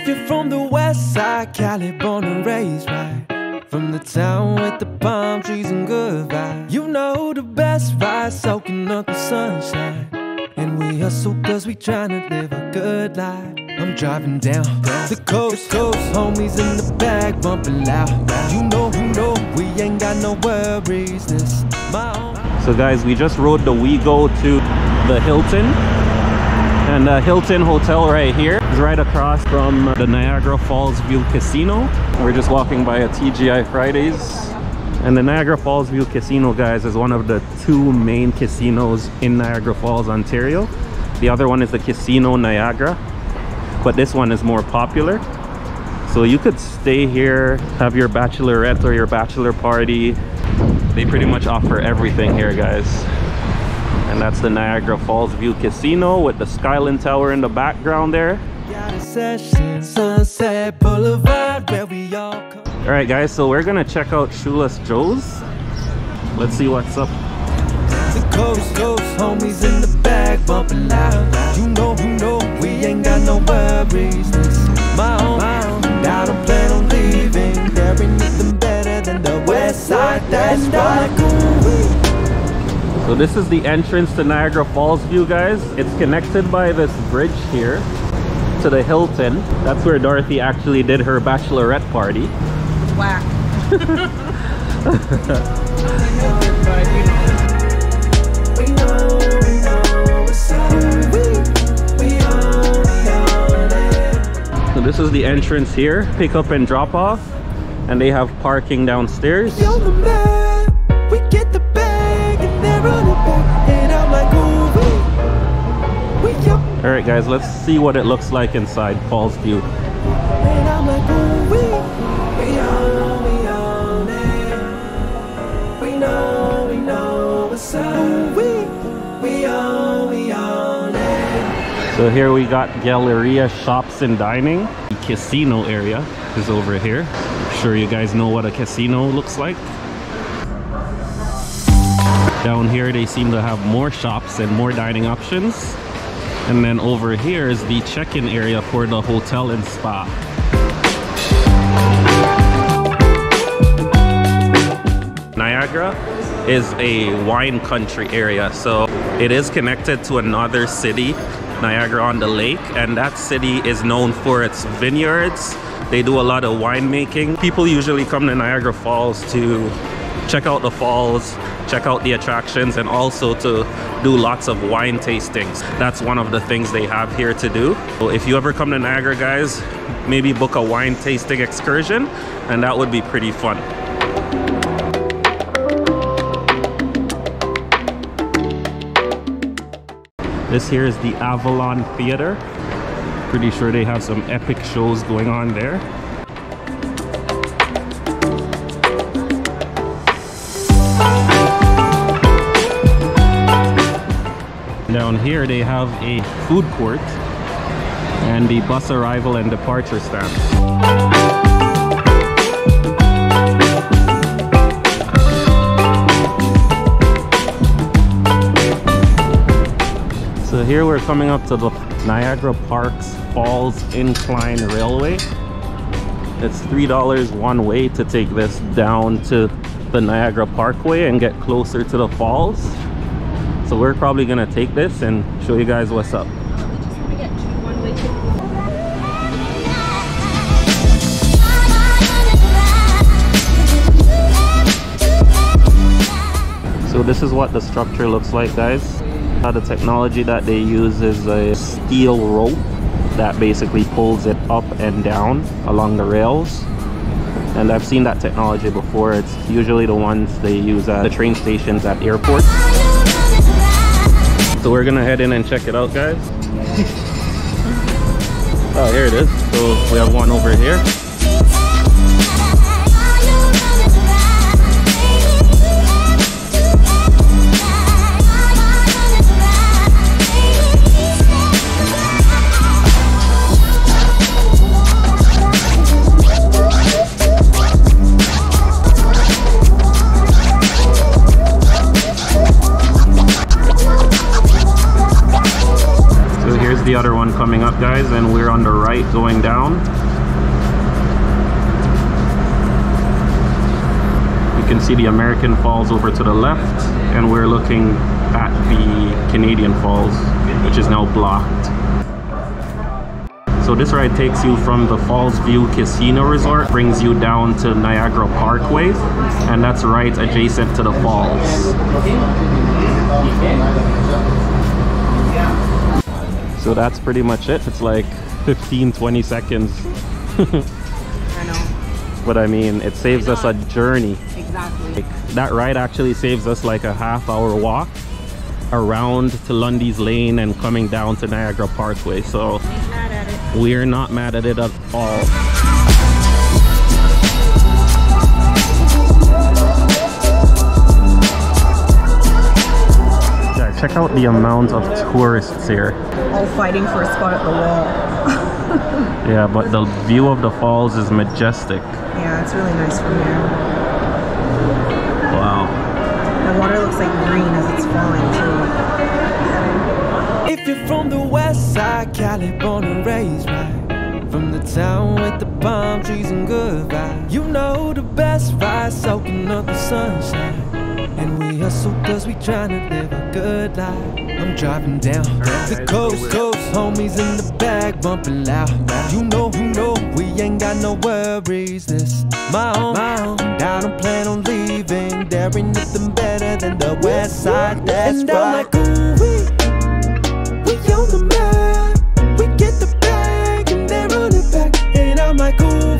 If you're from the west side, Cali, born and raised, right? From the town with the palm trees and good vibes. You know the best ride, soaking up the sunshine. And we hustle cause we tryna live a good life. I'm driving down the coast, homies in the back bumping loud. You know, we ain't got no worries. This my own. So guys, we just rode the WeGo to the Hilton. And the Hilton Hotel right here is right across from the Niagara Fallsview Casino. We're just walking by a TGI Fridays. And the Niagara Fallsview Casino, guys, is one of the two main casinos in Niagara Falls, Ontario. The other one is the Casino Niagara, but this one is more popular. So you could stay here, have your bachelorette or your bachelor party. They pretty much offer everything here, guys. And that's the Niagara Fallsview Casino with the Skylon Tower in the background there. Alright guys, so we're gonna check out Shoeless Joe's. Let's see what's up. The coast, homies in the back bumping loud. You know, we ain't got no worries. This my own, and I don't plan on leaving. There ain't nothing better than the west side, that's right. So this is the entrance to Niagara Fallsview, guys. It's connected by this bridge here to the Hilton. That's where Dorothy actually did her bachelorette party. Whack. So this is the entrance here, pick up and drop off, and they have parking downstairs. Alright guys, let's see what it looks like inside Fallsview. So here we got Galleria Shops and Dining. The casino area is over here. I'm sure you guys know what a casino looks like. Down here they seem to have more shops and more dining options. And then over here is the check-in area for the hotel and spa. Niagara is a wine country area, so it is connected to another city, Niagara on the Lake, and that city is known for its vineyards. They do a lot of winemaking. People usually come to Niagara Falls to check out the falls, check out the attractions, and also to do lots of wine tastings. That's one of the things they have here to do. So if you ever come to Niagara, guys, maybe book a wine tasting excursion, and that would be pretty fun. This here is the Avalon Theater. Pretty sure they have some epic shows going on there. Down here they have a food court and the bus arrival and departure stand. So here we're coming up to the Niagara Parks Falls Incline Railway. It's $3 one way to take this down to the Niagara Parkway and get closer to the falls. So we're probably gonna take this and show you guys what's up. So this is what the structure looks like, guys. The technology that they use is a steel rope that basically pulls it up and down along the rails. And I've seen that technology before. It's usually the ones they use at the train stations at airports. So we're gonna head in and check it out, guys. Oh, here it is. So we have one over here. The other one coming up, guys, and we're on the right going down. You can see the American Falls over to the left, and we're looking at the Canadian Falls, which is now blocked. So this ride takes you from the Fallsview Casino Resort, brings you down to Niagara Parkway, and that's right adjacent to the falls. So that's pretty much it. It's like 15-20 seconds. I know. But I mean, it saves us a journey. Exactly. Like, that ride actually saves us like a half-hour walk around to Lundy's Lane and coming down to Niagara Parkway. So we're not mad at it at all. Yeah, check out the amount of tourists here. All fighting for a spot at the wall. Yeah, but the view of the falls is majestic. Yeah, it's really nice from here. Wow. The water looks like green as it's falling too. If you're from the west side, Cali, born and raised right from the town with the palm trees and good vibes. You know the best ride, soaking up the sunshine. And we hustle cause we tryna live a good life. I'm driving down the coast, homies in the bag bumping loud. You know, we ain't got no worries. This my home. I don't plan on leaving. There ain't nothing better than the west side. That's and right. I'm like, ooh, we on the map. We get the bag and they run it back. And I'm like, ooh,